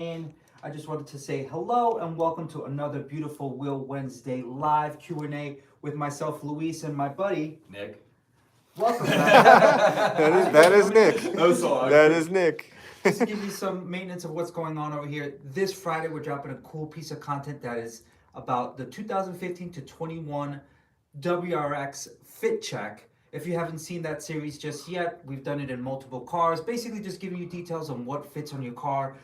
And I just wanted to say hello and welcome to another beautiful Wheel Wednesday live Q&A with myself, Luis, and my buddy Nick. Welcome, guys. that is Nick. That is Nick. Just to give you some maintenance of what's going on over here. This Friday, we're dropping a cool piece of content that is about the 2015 to 21 WRX Fit Check. If you haven't seen that series just yet, we've done it in multiple cars. Basically, just giving you details on what fits on your car.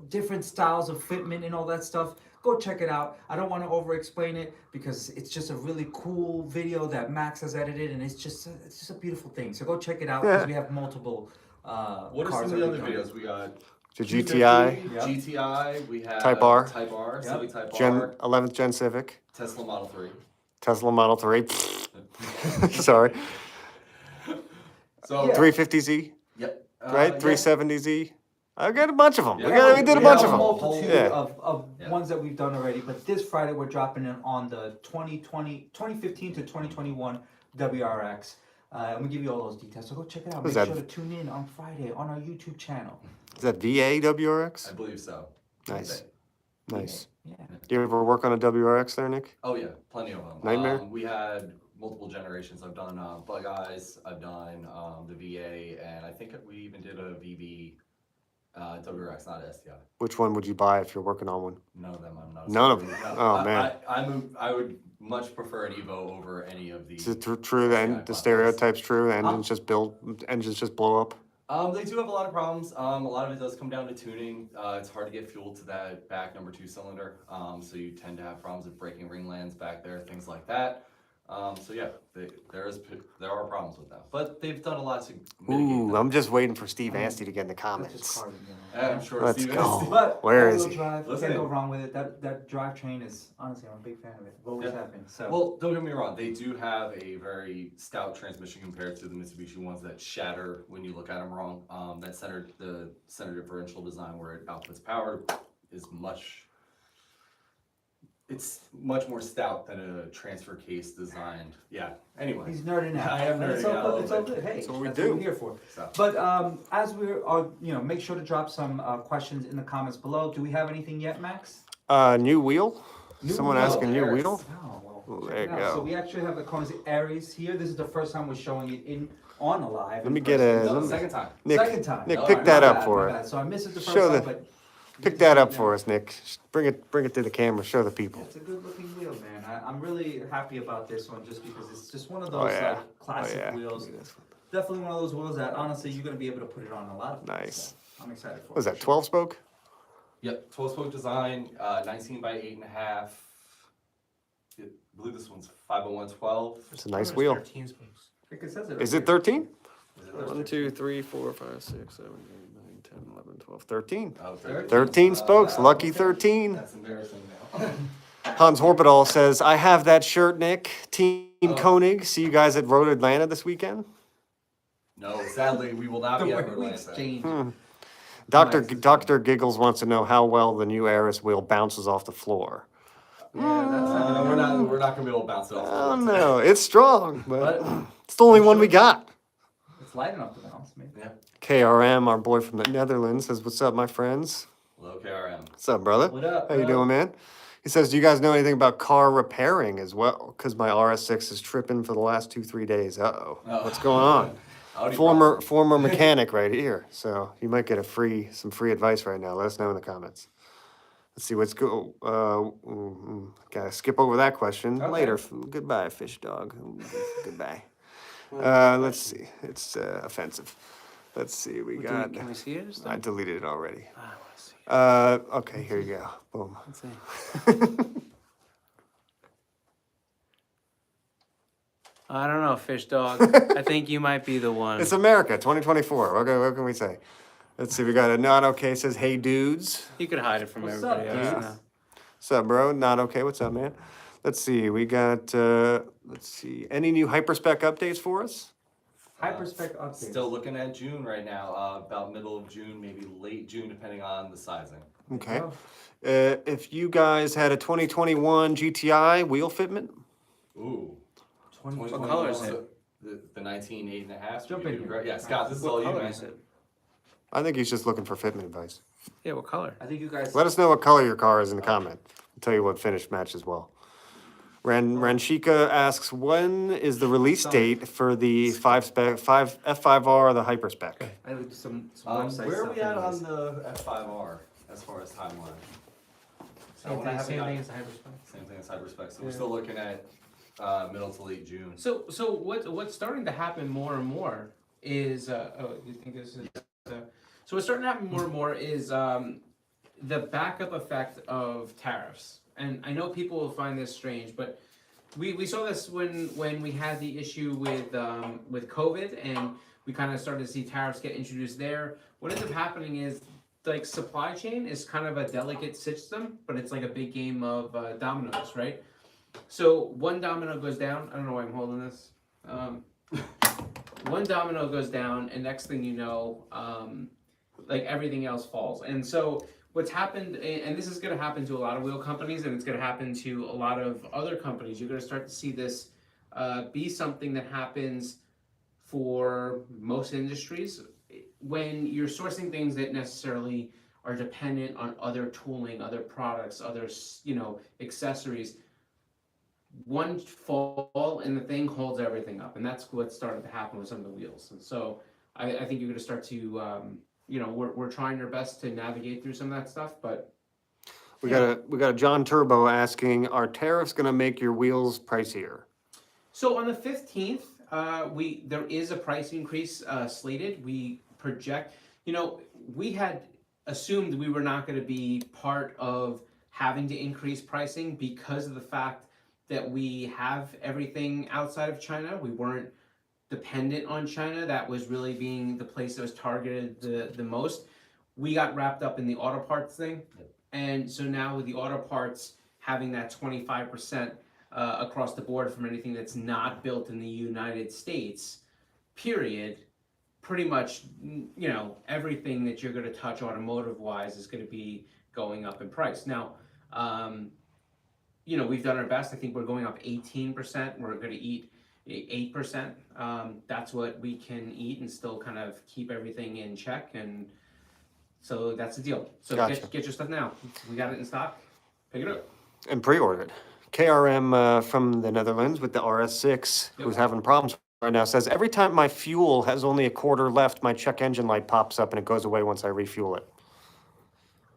Different styles of fitment and all that stuff. Go check it out. I don't want to over explain it because it's just a really cool video that Max has edited, and it's just a beautiful thing. So go check it out because we have multiple what are some of the other videos? We got the GTI, GTI, we have Type R, Civic Type Gen R, 11th Gen Civic, Tesla Model 3. Tesla Model 3. Sorry. So 350Z. Yep. Right? 370Z. I got a bunch of them. Yeah. We did a bunch of a them. multitude Yeah. of ones that we've done already, but this Friday we're dropping it on the 2015 to 2021 WRX. And we give you all those details, so go check it out. Make sure to tune in on Friday on our YouTube channel. Is that VA WRX? I believe so. Nice. Nice. Yeah. Do you ever work on a WRX there, Nick? Oh yeah, plenty of them. Nightmare? We had multiple generations. I've done Bug Eyes, I've done the VA, and I think we even did a VB WRX, not STI. Which one would you buy if you're working on one? None of them. I'm not. None of them. No, Oh, man. I would much prefer an Evo over any of these. Is it true that the stereotype's true? The engines just blow up? They do have a lot of problems. A lot of it does come down to tuning. It's hard to get fuel to that back number 2 cylinder. So you tend to have problems with braking ring lands back there, things like that. So yeah, there are problems with them, but they've done a lot to mitigate Ooh, them. I'm just waiting for Steve Anstey to get in the That's comments. just carbon, I'm sure. Let's Steve go. Anstey- But Where is all-wheel he? drive, Listen. can't go wrong with it. That drivetrain is, honestly, I'm a big fan of it. I've always have been. So. Well, don't get me wrong. They do have a very stout transmission compared to the Mitsubishi ones that shatter when you look at them wrong. The center differential design where it outputs power is it's much more stout than a transfer case designed. Yeah. Anyway. He's nerding out. I am And it's nerding all out a good. little It's all bit. good. Hey, That's what we what do. we're here for. So. But as we're, make sure to drop some questions in the comments below. Do we have anything yet, Max? New wheel? Someone wheel. asking new Aerys. wheel? Oh, Well, check there it you out. go. So we actually have the Aerys here. This is the first time we're showing it on a live. Let me get a- No, let me- second time. Nick, Second time. Nick, No, pick alright, that My up bad, for my us. bad. So I missed it the first Show time, the- but Pick that up for us, Nick. Bring it to the camera. Show the people. it's a good looking wheel, man. I'm really happy about this one just because it's just one of those yeah. like classic Oh, yeah. wheels. Look at this one. Definitely one of those wheels that honestly you're gonna be able to put it on a lot of things, Nice. so I'm excited for What is it. that, 12 spoke? Yep, 12-spoke design, 19 by 8.5. I believe this one's 501/12. It's a nice wheel. 13 spokes. I think it says it. Is up it here. 13? Is it 1, 2, 3, 4, 5, 6, 7, 8, 9, 10, 11, 12, 13. Oh, 13 spokes, lucky 13. That's embarrassing now. Hans Horpedal says, I have that shirt, Nick. Team Oh. Konig. See you guys at Road Atlanta this weekend. No, sadly, we will not The be way ever we like that. exchange. Dr. Giggles wants to know how well the new Aerys wheel bounces off the floor. Yeah, that's We're not gonna be able to bounce it off. I don't know. It's strong, but But it's the only one we got. it's light enough to bounce, maybe. yeah, KRM, our boy from the Netherlands, says, what's up, my friends? low KRM. What's up, brother? What up? How you bro? doing, man? He says, do you guys know anything about car repairing as well? Because my RS6 is tripping for the last 2-3 days. Uh-oh. Oh. What's going on? Audi Former mechanic right here. So you might get some free advice right now. Let us know in the comments. Let's see what's go. Gotta skip over that question Okay. later. Goodbye, fish dog. Goodbye. Let's see. It's offensive. Let's see. We got. Can we see it? Just I deleted it already. I want to see it. Okay, here you go. Boom. Let's see. I don't know, fish dog. I think you might be the one. It's America, 2024. What can we say? Let's see. We got a not okay. Says, hey dudes. You could hide it from What's everybody up, else. dude? now. What's up, bro? Not okay. What's up, man? Let's see. We got. Let's see. Any new hyperspec updates for us? Hyperspec updates. Still looking at June right now, about middle of June, maybe late June, depending on the sizing. Okay. Oh. If you guys had a 2021 GTI wheel fitment, Ooh. 20. What color is So, the 19 8.5. Jump in here. Yeah, Scott, this is all What you, color man. is it? I think he's just looking for fitment advice. Yeah, what color? I think you guys. Let us know what color your car is in the comment. I'll tell you what finish matches well. Ranshika asks, when is the release date for the F5R, the hyper spec? I looked some website Where are stuff we at anyways. on the F5R as far as timeline? Same thing, same thing as hyperspec. Same thing as hyperspec. So Yeah. we're still looking at middle to late June. So what's starting to happen more and more is you think this is so what's starting to happen more and more is the backup effect of tariffs. And I know people will find this strange, but we saw this when we had the issue with COVID, and we kind of started to see tariffs get introduced there. What ends up happening is, like, supply chain is kind of a delicate system, but it's like a big game of dominoes, right? So one domino goes down. I don't know why I'm holding this. One domino goes down, and next thing you know, like, everything else falls. And so what's happened, and this is going to happen to a lot of wheel companies, and it's going to happen to a lot of other companies. You're going to start to see this be something that happens for most industries when you're sourcing things that necessarily are dependent on other tooling, other products, other accessories. One fall and the thing holds everything up, and that's what started to happen with some of the wheels. And so I think you're going to start to we're trying our best to navigate through some of that stuff, but We got a John Turbo asking, are tariffs gonna make your wheels pricier? so on the 15th, there is a price increase slated. We project, we had assumed we were not going to be part of having to increase pricing because of the fact that we have everything outside of China. We weren't dependent on China. That was really being the place that was targeted the most. We got wrapped up in the auto parts thing. And so now with the auto parts having that 25% across the board from anything that's not built in the United States, period, pretty much, everything that you're going to touch automotive wise is going to be going up in price. Now, we've done our best. I think we're going up 18%. We're going to eat 8%. That's what we can eat and still kind of keep everything in check. And so that's the deal. So Gotcha. get your stuff now. We got it in stock. Pick it up. And pre-ordered. KRM from the Netherlands with the RS6, who's having problems right now, says, every time my fuel has only a quarter left, my check engine light pops up and it goes away once I refuel it.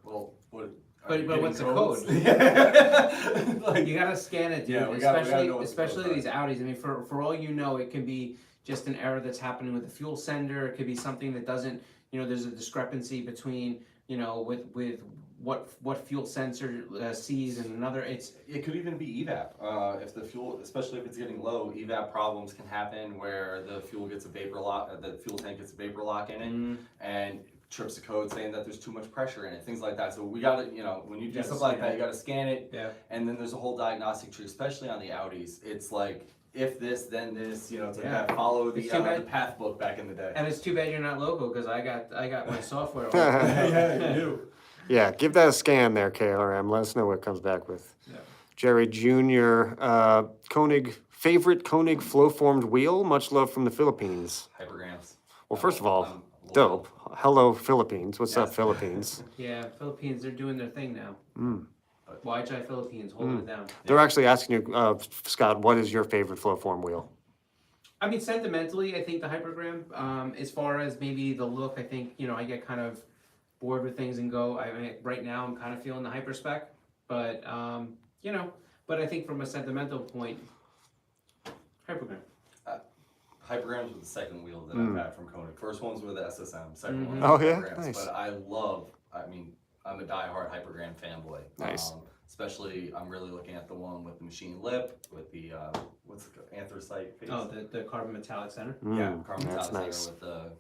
Well, what? But what's the codes? code? Like, You gotta scan it, dude. Yeah, we gotta know what the especially codes these Audis. I mean, for all you know, it can be just an error that's happening with the fuel sender. It could be something that doesn't, there's a discrepancy between, with what fuel sensor sees and another. It could even be evap. If the fuel, especially if it's getting low, evap problems can happen where the fuel gets a vapor lock, the fuel tank gets a vapor lock in it, and trips the code saying that there's too much pressure in it, things like that. So we gotta, when you do stuff like that, you gotta scan it. Yeah. And then there's a whole diagnostic tree, especially on the Audis. It's like, if this, then this, it's like that. Follow the path book back in the day. And it's too bad you're not local because I got my software. Yeah, you do. Yeah, give that a scan there, KRM. Let us know what it comes back with. Yeah. Jerry Jr., favorite Konig flow-formed wheel? Much love from the Philippines. Hypergrams. Well, first of all, I'm dope. Hello, Philippines. What's up, Yes. Philippines? Yeah, Philippines, they're doing their thing now. Mm. YHI Philippines, holding it down. They're actually asking you, Scott, what is your favorite flow-form wheel? I mean, sentimentally, I think the Hypergram. As far as maybe the look, I think, I get kind of bored with things and go. I mean, right now, I'm kind of feeling the Hyperspec, but, but I think from a sentimental point, Hypergram. Hypergrams was the second wheel that I've had from Konig. First ones were the SSM, second ones Oh, were yeah? Hypergrams. Nice. But I'm a diehard Hypergram fanboy. Nice. Especially, I'm really looking at the one with the machine lip, with the, what's it called? Anthracite face? Oh, the carbon metallic center. Yeah, carbon that's metallic nice. with the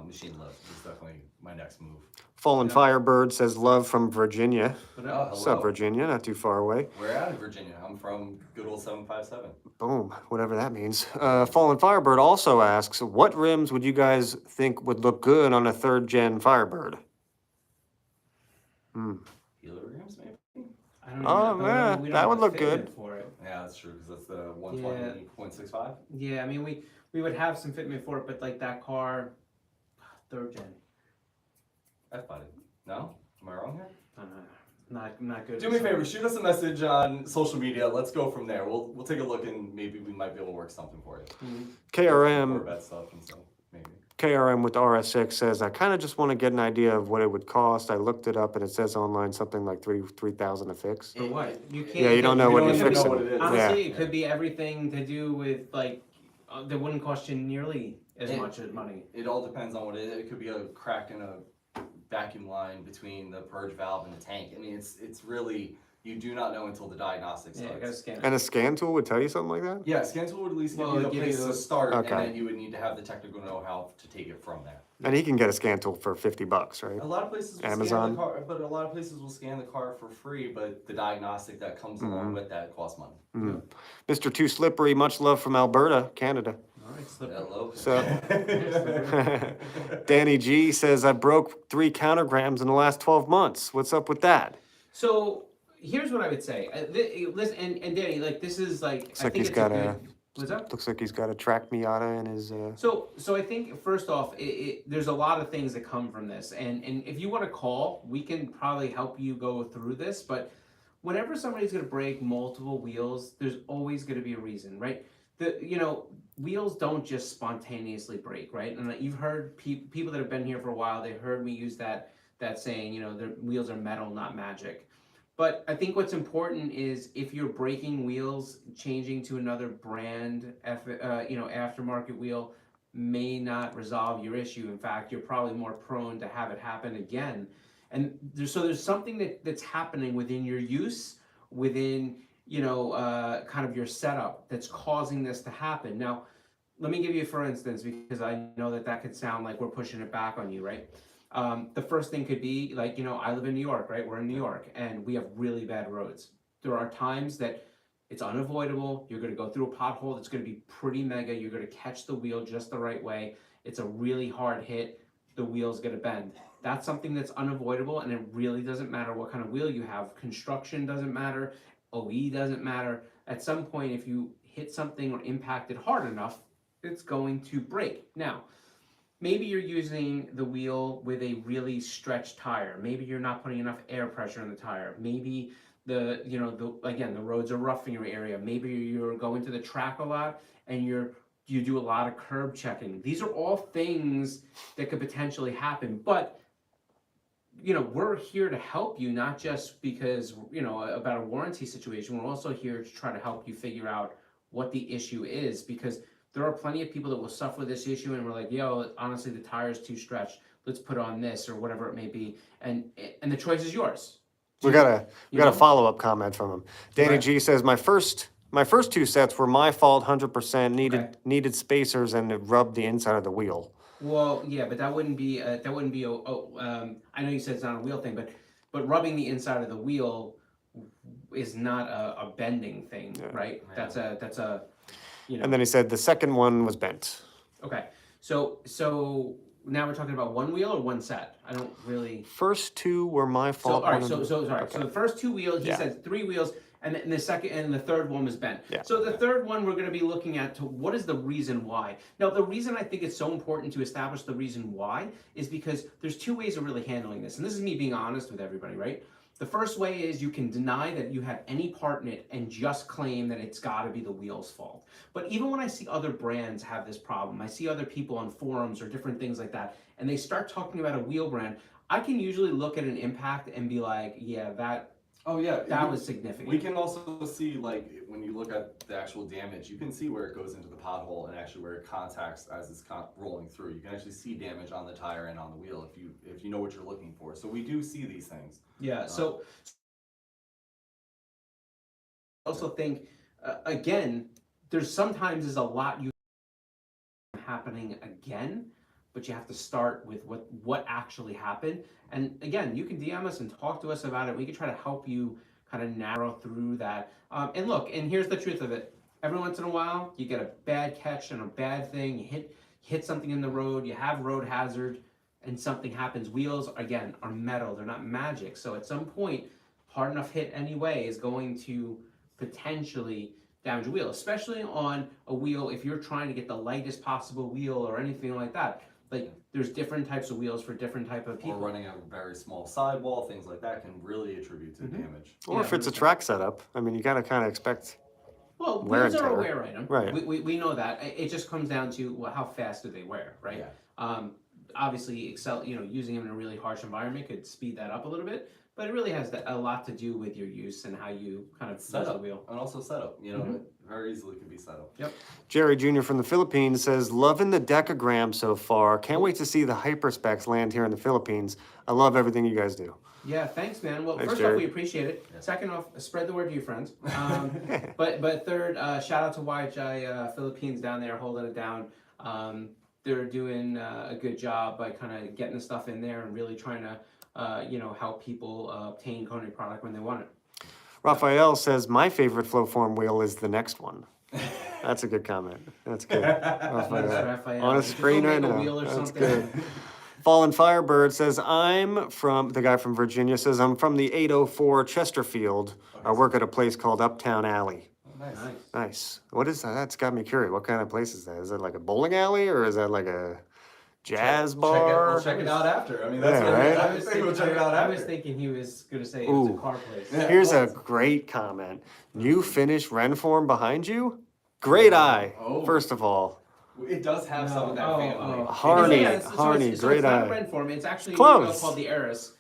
machine lip is definitely my next move. Fallen Firebird says love from Virginia. But, Oh, What's up, hello. Virginia? Not too far away. We're out of Virginia. I'm from good old 757. Boom, whatever that means. Fallen Firebird also asks, what rims would you guys think would look good on a third-gen Firebird? Helograms, maybe? I don't Oh, know. yeah, We don't that have would the look good. fitment for it. Yeah, that's true, because that's the 120.65. Yeah, I mean, we would have some fitment for it, but like that car, third gen. F-body. No? Am I wrong here? Not good. Do me a favor, shoot us a message on social media. Let's go from there. We'll take a look and maybe we might be able to work something for you. KRM, Corvette stuff and stuff, maybe. KRM with RS6 says, I kind of just want to get an idea of what it would cost. I looked it up and it says online something like 3,000 to fix. For what? You can't. Yeah, you don't know what don't you're even know fixing. what it is. Honestly, Yeah. it could be everything to do with like that wouldn't cost you nearly as much as money. It all depends on what it is. It could be a crack in a vacuum line between the purge valve and the tank. I mean, it's really, you do not know until the diagnostic Yeah, I starts. gotta scan it. And a scan tool would tell you something like that? Yeah, scan tool would at least give Well, you the it'd give place you to start, Okay. and then you would need to have the technical know-how to take it from there. And he can get a scan tool for $50, right? A lot of places will Amazon. scan the car, but a lot of places will scan the car for free, but the diagnostic that comes along with that costs money. Mm. Mr. Too Slippery, much love from Alberta, Canada. All right, slip it. Hello. So- Danny G says, I broke 3 countergrams in the last 12 months. What's up with that? So here's what I would say. Listen, and Danny, like this is like Looks I like think he's it's got a a, good. What's up? looks like he's got a track Miata in his, So I think first off, there's a lot of things that come from this, and if you want to call, we can probably help you go through this. But whenever somebody's going to break multiple wheels, there's always going to be a reason, right? Wheels don't just spontaneously break, right? And you've heard people that have been here for a while. They heard me use that saying, their wheels are metal, not magic. But I think what's important is if you're breaking wheels, changing to another brand, aftermarket wheel may not resolve your issue. In fact, you're probably more prone to have it happen again. And there's something that's happening within your use, within kind of your setup that's causing this to happen. Now, let me give you for instance, because I know that could sound like we're pushing it back on you, right? The first thing could be like, I live in New York, right? We're in New York and we have really bad roads. There are times that it's unavoidable. You're going to go through a pothole that's going to be pretty mega. You're going to catch the wheel just the right way. It's a really hard hit. The wheel's going to bend. That's something that's unavoidable, and it really doesn't matter what kind of wheel you have. Construction doesn't matter. OE doesn't matter. At some point, if you hit something or impact it hard enough, it's going to break. Now, maybe you're using the wheel with a really stretched tire. Maybe you're not putting enough air pressure in the tire. Maybe the roads are rough in your area. Maybe you're going to the track a lot and you do a lot of curb checking. These are all things that could potentially happen, but we're here to help you, not just because, about a warranty situation. We're also here to try to help you figure out what the issue is, because there are plenty of people that will suffer this issue and we're like, honestly, the tire's too stretched. Let's put on this or whatever it may be. And the choice is yours. we got You a know? follow-up comment from him. Danny Right. G says, my first 2 sets were my fault 100%, needed spacers and it rubbed the inside of the wheel. Well, yeah, but that wouldn't be I know you said it's not a wheel thing, but rubbing the inside of the wheel is not a bending thing, right? Yeah. That's a And then he said the second one was bent. Okay. So now we're talking about one wheel or one set? I don't really. First 2 were my So fault. all right. one So of- sorry. okay. So the first 2 wheels, he Yeah. said 3 wheels, and the second and the third one was bent. Yeah. So the third one we're going to be looking at to what is the reason why. Now the reason I think it's so important to establish the reason why is because there's 2 ways of really handling this, and this is me being honest with everybody, right? The first way is you can deny that you have any part in it and just claim that it's got to be the wheel's fault. But even when I see other brands have this problem, I see other people on forums or different things like that, and they start talking about a wheel brand, I can usually look at an impact and be like, yeah, that was significant. We can also see, like, when you look at the actual damage, you can see where it goes into the pothole and actually where it contacts as it's rolling through. You can actually see damage on the tire and on the wheel if you know what you're looking for. So we do see these things. Yeah, so I also think, again, there's sometimes is a lot you happening again, but you have to start with what actually happened. And again, you can DM us and talk to us about it. We can try to help you kind of narrow through that. And look, and here's the truth of it. Every once in a while, you get a bad catch and a bad thing. You hit something in the road, you have road hazard, and something happens. Wheels, again, are metal. They're not magic. So at some point, hard enough hit anyway is going to potentially damage a wheel, especially on a wheel if you're trying to get the lightest possible wheel or anything like that. like there's different types of wheels for different type of Or people. running a very small sidewall, things like that can really attribute to damage. Or if it's a track setup, I mean, you gotta kind of expect, Well, wear wheels and are a tear. wear item. Right. We know that. It just comes down to well, how fast do they wear, right? Yeah. Obviously, using them in a really harsh environment could speed that up a little bit, but it really has a lot to do with your use and how you kind of use the Setup, wheel. and also setup, it very easily can be set up. Yep. Jerry Jr. from the Philippines says, loving the decagram so far. Can't wait to see the hyperspecs land here in the Philippines. I love everything you guys do. Yeah, thanks, man. Well, Thanks, first Jared. off, we appreciate it. Second off, spread the word to your friends. But third, shout out to YHI Philippines down there holding it down. They're doing a good job by kind of getting the stuff in there and really trying to, help people obtain Konig product when they want it. Raphael says, my favorite Flowform wheel is the next one. That's a good comment. That's good. Raphael. Raphael. On a Just go screen make right a now. wheel or That's something. good. Fallen Firebird says, the guy from Virginia says, I'm from the 804 Chesterfield. I work at a place called Uptown Alley. Nice. Nice. Nice. What is that? That's got me curious. What kind of place is that? Is it like a bowling alley or is that like a jazz bar? We'll check it out after. I mean, that's Yeah, what right? I think we'll check it out I after. was thinking he was going to say it was a Ooh. car place. Yeah. Here's a great comment. New finished Renform behind you? Great eye, Oh. first of all. It does have some of that family. Harney, So great it's not eye. a red form. It's actually a Close. wheel called the Aerys.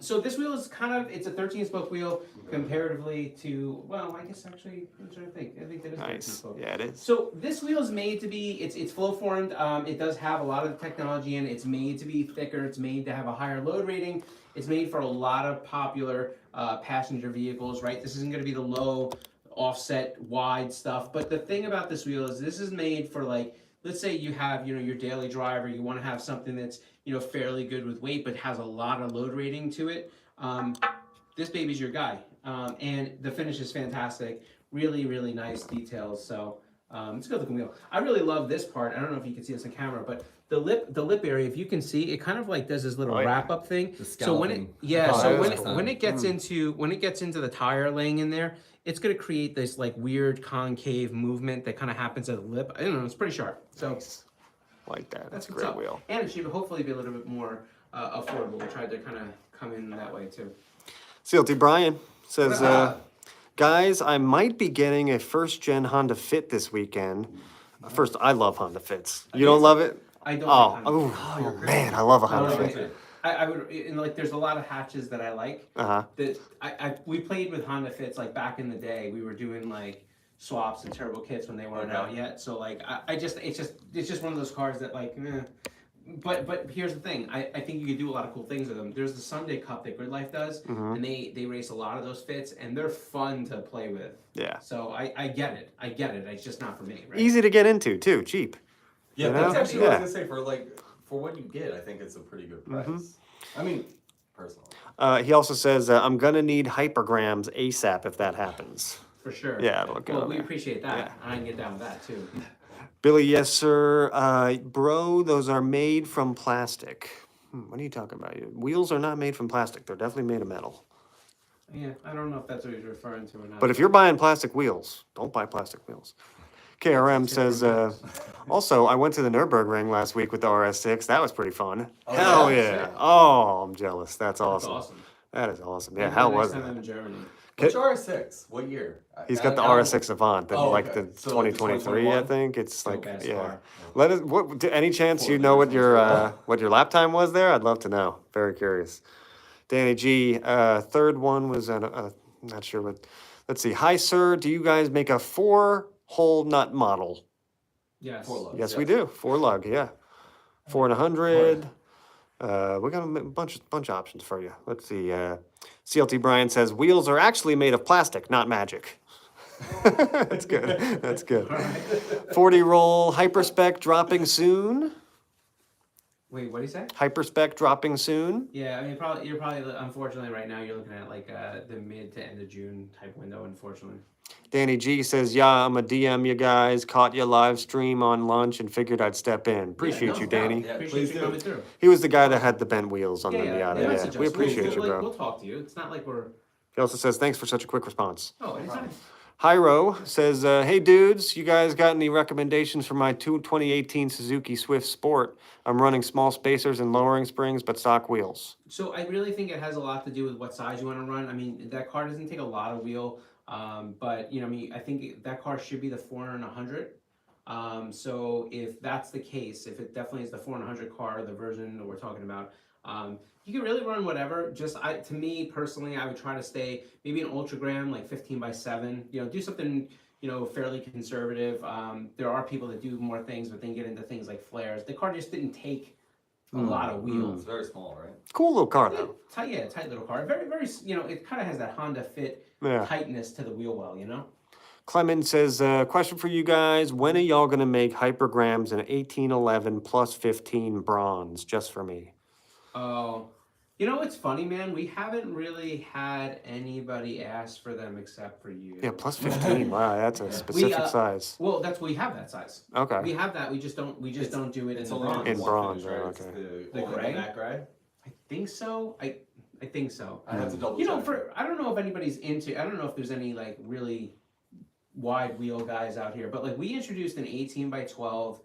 So this wheel is it's a 13-spoke wheel comparatively to, well, I guess actually, I'm trying to think. I think that is Nice. 13-spoke. Yeah, it is. So this wheel is made to be, it's flow formed. It does have a lot of the technology in it. It's made to be thicker. It's made to have a higher load rating. It's made for a lot of popular passenger vehicles, right? This isn't going to be the low offset wide stuff. But the thing about this wheel is this is made for like, let's say you have, your daily driver, you want to have something that's, fairly good with weight, but has a lot of load rating to it. This baby's your guy. And the finish is fantastic. Really, really nice details. So it's a good looking wheel. I really love this part. I don't know if you can see this on camera, but the lip area, if you can see, it kind of like does this little Oh, yeah. wrap up thing. The So when it, scalloping. yeah, Oh, so that when is it, cool. when it gets into the tire laying in there, it's gonna create this like weird concave movement that kind of happens at the lip. I don't know, it's pretty sharp. So Nice. Like that. That's a what's great up. wheel. And it should hopefully be a little bit more affordable. We tried to kind of come in that way too. CLT Brian says, guys, I might be getting a first-gen Honda Fit this weekend. First, I love Honda Fits. You don't love it? I don't. Oh, like Honda. oh, man, I love a I Honda don't like Fit. it. I would, and like, there's a lot of hatches that I like. Uh-huh. That we played with Honda Fits like back in the day. We were doing like swaps and turbo kits when they weren't Okay. out yet. So like, it's just one of those cars that like, But here's the thing. I think you could do a lot of cool things with them. There's the Sunday Cup that Grid Life does, and they race a lot of those fits, and they're fun to play with. Yeah. So I get it. It's just not for me. Right? Easy to get into, too. Cheap. Yeah, You that's know? actually what I Yeah. was gonna say. For what you get, I think it's a pretty good price. I mean, personally. He also says, I'm going to need hypergrams ASAP if that happens. For sure. Yeah, it'll go Well, we there. appreciate that. Yeah. I can get down with that too. Billy, yes, sir. Bro, those are made from plastic. What are you talking about? Wheels are not made from plastic. They're definitely made of metal. Yeah, I don't know if that's what he's referring to or not. But if you're buying plastic wheels, don't buy plastic wheels. KRM says, also, I went to the Nürburgring last week with the RS6. That was pretty fun. Oh, Hell yeah? yeah. Oh, I'm jealous. That's that's awesome. awesome. That is awesome. Yeah, Maybe how the was next time I'm that? in Germany. What's your R6? What year? He's got the Now- RS6 Avant, Oh, like okay. the So, like the 2023, I 2021? think. It's Dope like, ass yeah. car. Let us. Any chance you know what your lap time was there? I'd love to know. Very curious. Danny G. Third one was not sure what. Let's see. Hi, sir. Do you guys make a 4-hole nut model? Yes. 4 lugs, Yes, we do. 4 lug. Yeah. 4 and 100. We got a bunch of options for you. Let's see. CLT Brian says wheels are actually made of plastic, not magic. That's good. That's good. 40 roll hyperspec dropping soon. Wait, what did he say? Hyperspec dropping soon. Yeah, I mean, you're probably unfortunately right now you're looking at like the mid to end of June type window. Unfortunately. Danny G says, yeah, I'm a DM you guys. Caught your live stream on lunch and figured I'd step in. Appreciate no you, doubt. Danny. Yeah, Appreciate please you do. coming through. He was the guy that had the bent wheels on the Miata. message Yeah, we us. appreciate you, We'll bro. talk to you. It's not like we're. He also says, thanks for such a quick response. Oh, anytime. Hyro says, hey dudes, you guys got any recommendations for my 2018 Suzuki Swift Sport? I'm running small spacers and lowering springs, but stock wheels. So I really think it has a lot to do with what size you want to run. I mean, that car doesn't take a lot of wheel, but you know, I mean, I think that car should be the 400. So if that's the case, if it definitely is the 400 car, the version that we're talking about, you can really run whatever. Just to me personally, I would try to stay maybe an ultragram, like 15x7. You know, do something, you know, fairly conservative. There are people that do more things, but then get into things like flares. The car just didn't take a lot of wheels. It's very small, right? Cool little car though. Tight little car. Very, very, you know, it kind of has that Honda Fit tightness to the wheel well, you know? Clement says, question for you guys. When are y'all going to make hypergrams in 1811 plus 15 bronze just for me? Oh, you know, it's funny, man. We haven't really had anybody ask for them except for you. Yeah, plus 15. Wow, that's a specific size. Well, we have that size. Okay. We have that. We just don't do it in the bronze. In bronze, right? okay. It's The gray? matte gray? I think so. I think so. I have to double You know, check. I don't know if anybody's into. I don't know if there's any like really wide wheel guys out here, but like we introduced an 18x12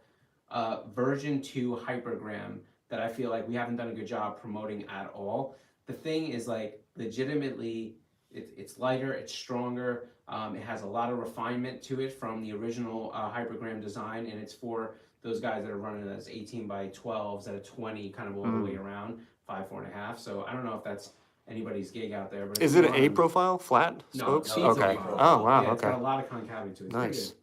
version 2 hypergram that I feel like we haven't done a good job promoting at all. The thing is like legitimately, it's lighter, it's stronger, it has a lot of refinement to it from the original hypergram design, and it's for those guys that are running those 18x12s at a 20 kind of all the way around, 5.5. So I don't know if that's anybody's gig out there. But Is it an A profile, flat No, spokes? no, it's a okay. B profile. Oh, wow, Yeah, it's okay. got a lot of concavity to it. It's pretty Nice. good.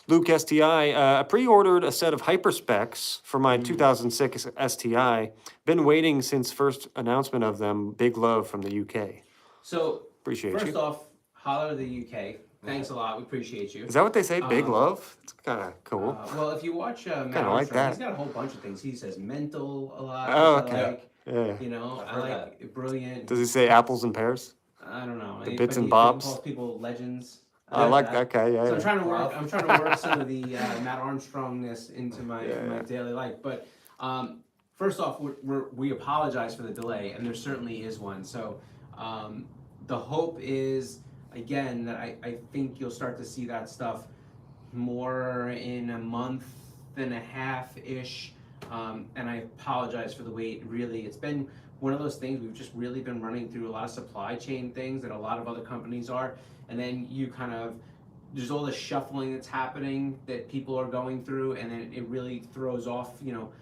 Luke STI, I pre-ordered a set of hyperspecs for my 2006 STI. Been waiting since first announcement of them. Big love from the UK. So Appreciate first you. off, holler to the UK. Thanks a lot. We appreciate you. Is that what they say? Big love? It's kind of cool. Well, if you watch Matt Kinda like Armstrong, that. he's got a whole bunch of things. He says mental a lot. Oh, which okay. I like. Yeah. You know, I've I heard like brilliant. Does he say apples and pears? I don't know. The But bits and he bobs? calls people legends. I like that. that. Okay, yeah. So yeah. I'm trying to work. I'm trying to work some of the Matt Armstrongness into my daily life. But first off, we apologize for the delay, and there certainly is one. So the hope is again that I think you'll start to see that stuff more in a month and a half ish. And I apologize for the wait. Really, it's been one of those things. We've just really been running through a lot of supply chain things that a lot of other companies are. And then you kind of, there's all this shuffling that's happening that people are going through, and then it really throws off, you know,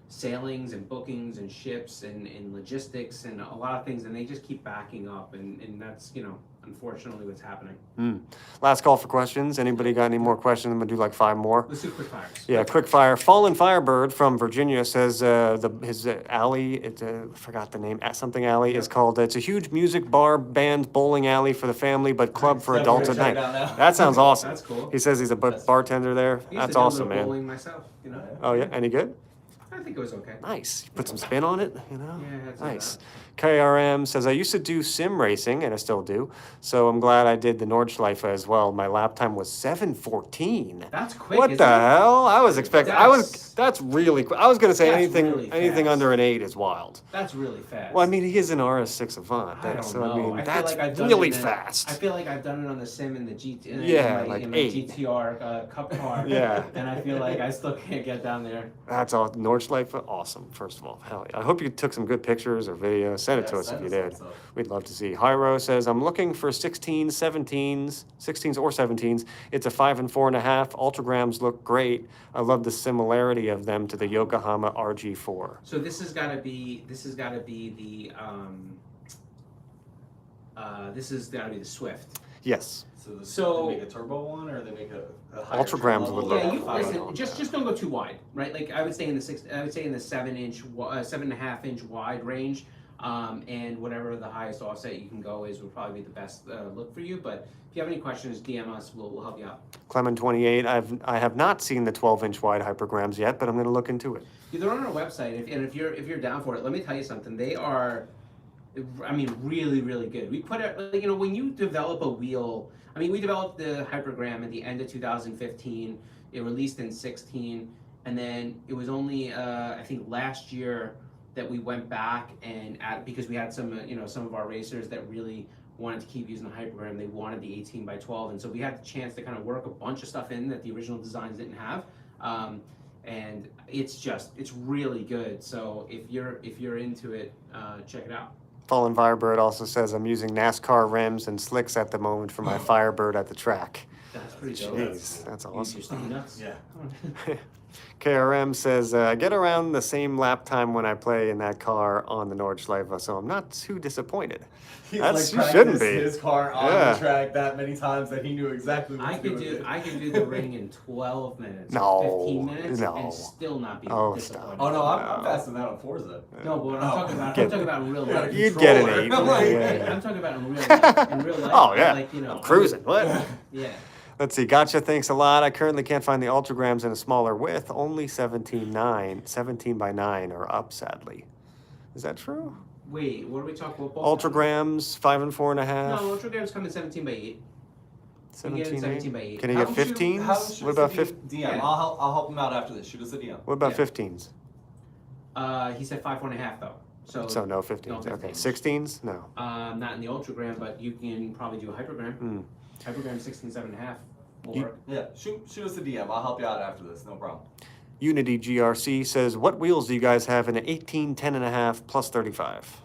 sailings and bookings and ships and logistics and a lot of things, and they just keep backing up, and that's, you know, unfortunately what's happening. Last call for questions. Anybody got any more questions? I'm gonna do like 5 more. Let's do quick fires. Yeah, quick fire. Fallen Firebird from Virginia says his alley, forgot the name, something alley is called. It's a huge music bar, band, bowling alley for the family, but club for adults at night. That sounds awesome. That's cool. He says he's a bartender there. I used to That's do a awesome, little man. bowling myself, you know. Oh yeah, any good? I think it was okay. Nice. You put some spin on it, you know? Yeah, that's Nice. KRM says, I used to do sim racing, and I still do, so I'm glad I did the Nordschleife as well. My lap time was 7:14. That's quick. What the isn't it? hell? I was expecting. That's really quick. I was gonna say That's anything really anything fast. under an 8 is wild. That's really fast. Well, I mean, he is an RS6 Avant. I don't So know. I mean, I feel that's like I've done really it in fast. I feel like I've done it on the sim in the GT. Yeah, in my, like in my 8. GTR Cup car. Yeah. And I feel like I still can't get down there. That's all. Nordschleife, awesome. First of all, hell yeah. I hope you took some good pictures or videos. Send it to us if you did. We'd love to see. Hyro says, I'm looking for 16s, 16s or 17s. It's a 5 and 4.5. Ultragrams look great. I love the similarity of them to the Yokohama RG4. So this has got to be the Swift. Yes. So- they make a turbo one, or they make a higher Ultragrams trim would level? look Yeah, you I don't know. listen. Just don't go too wide, right? Like I would say in the 7.5 inch wide range, and whatever the highest offset you can go is would probably be the best look for you. But if you have any questions, DM us. We'll help you out. Clement 28. I have not seen the 12-inch wide hypergrams yet, but I'm going to look into it. Yeah, they're on our website, and if you're down for it, let me tell you something. They are, I mean, really, really good. We put it, you know, when you develop a wheel. I mean, we developed the hypergram at the end of 2015. It released in 16, and then it was only I think last year that we went back and because we had some some of our racers that really wanted to keep using the hypergram. They wanted the 18x12, and so we had the chance to kind of work a bunch of stuff in that the original designs didn't have. And it's really good. So if you're into it, check it out. Fallen Firebird also says I'm using NASCAR rims and slicks at the moment for my Firebird at the track. That's pretty dope. Jeez, that's Use awesome. your sticky nuts. Yeah. KRM says, I get around the same lap time when I play in that car on the Nordschleife, so I'm not too disappointed. He's That's- like you shouldn't practiced be. his car on Yeah. the track that many times that he knew exactly what I to do could with do it. I can do the ring in 12 minutes, No, 15 minutes, no. and still not be Oh, disappointed. stop. Oh no, I'm faster than that on Forza. No, but what I'm talking about, Get- I'm talking about in real Yeah, life. You'd get an Controller. 8. I'm like- Yeah. I'm talking about in real life. In real life, Oh, yeah. like I'm cruising. What? Yeah. Let's see. Gotcha. Thanks a lot. I currently can't find the Ultragrams in a smaller width. Only 17 by 9 are up, sadly. Is that true? Wait, what are we talking about? Ultragrams, 5 and 4.5. No, Ultragrams come in 17 by 8. You can get 17, 17 by 8. Can you How get would you- 15s? how would you What about shoot 15? DM? Yeah. I'll help him out after this. Shoot us a DM. What about Yeah. 15s? He said 5.5 though. So no 15s. No Okay. 15s. 16s? No. Not in the Ultragram, but you can probably do a Hypergram. Mm. Hypergram 16, 7.5 will You- work. Yeah, shoot us a DM. I'll help you out after this. No problem. Unity GRC says, what wheels do you guys have in an 18, 10.5 plus 35?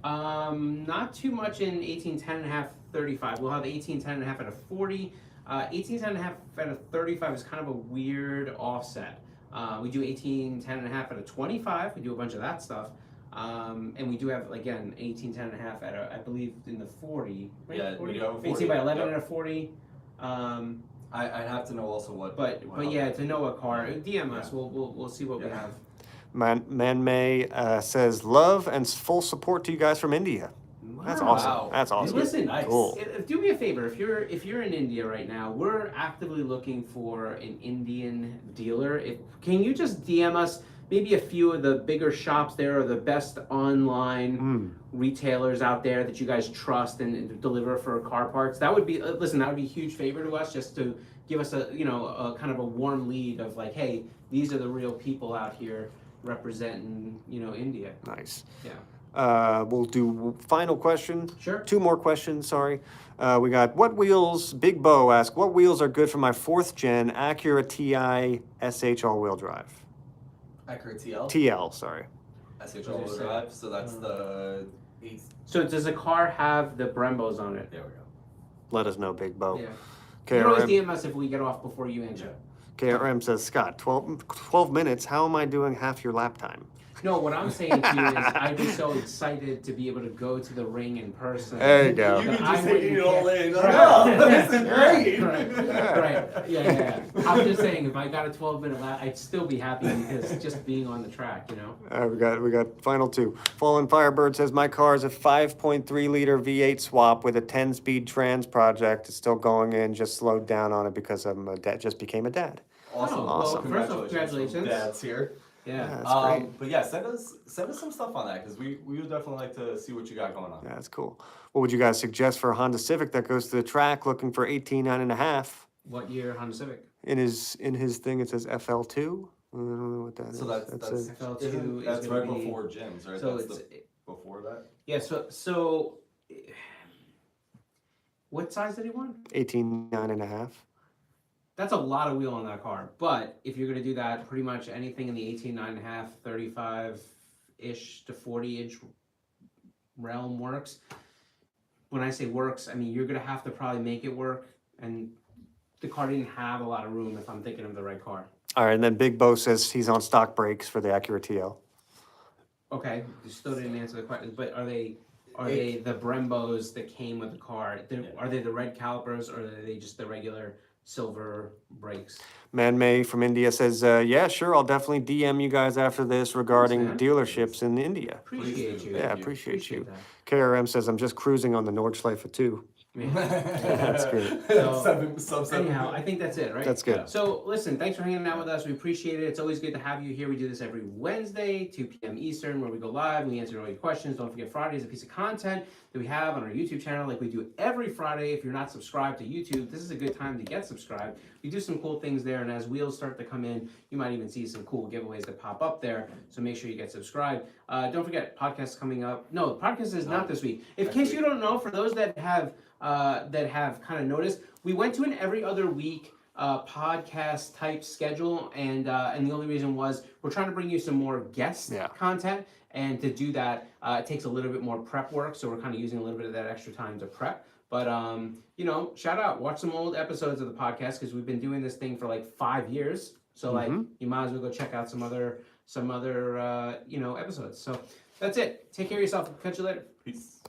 Not too much in 18, 10.5, 35. We'll have 18, 10.5 at a 40. 18, 10.5 at a 35 is kind of a weird offset. We do 18, 10.5 at a 25. We do a bunch of that stuff. And we do have, again, 18, 10.5 at a, I believe, in the 40. Right? Yeah, we 40? do have a 40. 18 by 11 Yep. at a 40. I'd have to know also what. But yeah, to know a car, DM us. Yeah. We'll see what we Yeah. have. Man May says, love and full support to you guys from India. That's Wow. awesome. Wow. That's awesome. Listen, Nice. Cool. do me a favor. If you're in India right now, we're actively looking for an Indian dealer. Can you just DM us maybe a few of the bigger shops there, or the best online Mm. retailers out there that you guys trust and deliver for car parts? That would be that would be a huge favor to us, just to give us a a kind of a warm lead of like, hey, these are the real people out here representing India. Nice. Yeah. We'll do final question. Sure. 2 more questions, sorry. We got what wheels, Big Bo asked, what wheels are good for my 4th gen Acura TI SH all-wheel drive? Acura TL. TL, sorry. SH all-wheel drive. So that's the 8. So does the car have the Brembos on it? There we go. Let us know, Big Bo. Yeah. You can always KRM, DM us if we get off before you answer. KRM says, Scott, 12 minutes, how am I doing half your lap time? No, what I'm saying to you is I'd be so excited to be able to go to the ring in person. There you go. You that can I just take wouldn't it all care. in. Like, Right. oh, this is great. Right. Yeah. I'm just saying, if I got a 12-minute lap, I'd still be happy because just being on the track, We got final 2. Fallen Firebird says my car is a 5.3 liter V8 swap with a 10-speed trans project. It's still going in, just slowed down on it because I'm a dad. Just became a dad. Awesome. Oh, well, Awesome. first off, congratulations. Dad's here. Yeah. That's great. But yeah, send us some stuff on that because we would definitely like to see what you got going on. Yeah, that's cool. What would you guys suggest for a Honda Civic that goes to the track looking for 18, 9.5? What year Honda Civic? In his thing it says FL2. I don't know what that is. So that's FL2 is that's gonna right be- before gyms, right? So That's it's before that. yeah. So what size did he want? 18, 9.5. That's a lot of wheel on that car. But if you're going to do that, pretty much anything in the 18, 9.5, 35-ish to 40-inch realm works. When I say works, I mean you're going to have to probably make it work. And the car didn't have a lot of room if I'm thinking of the right car. All right, and then Big Bo says he's on stock brakes for the Acura TL. Okay, you still didn't answer the question. But are they the Brembos that came with the car? Are they the red calipers, or are they just the regular silver brakes? Man May from India says, yeah, sure, I'll definitely DM you guys after this regarding man. dealerships in India. Appreciate do. you. Yeah, Thank you. appreciate you. that. KRM says, I'm just cruising on the Nordschleife too. That's great. Anyhow, I think that's it, right? That's good. So listen, thanks for hanging out with us. We appreciate it. It's always good to have you here. We do this every Wednesday, 2 p.m. Eastern, where we go live. We answer all your questions. Don't forget, Friday is a piece of content that we have on our YouTube channel, like we do every Friday. If you're not subscribed to YouTube, this is a good time to get subscribed. We do some cool things there, and as wheels start to come in, you might even see some cool giveaways that pop up there. So make sure you get subscribed. Don't forget, podcast coming up. No, the podcast is not this week. In case you don't know, for those that have kind of noticed, we went to an every other week podcast type schedule, and the only reason was we're trying to bring you some more guest content, and to do that it takes a little bit more prep work, so we're kind of using a little bit of that extra time to prep. But you know, shout out, watch some old episodes of the podcast, because we've been doing this thing for like 5 years, so like you might as well go check out some other you know, episodes. So that's it. Take care of yourself. Catch you later. Peace.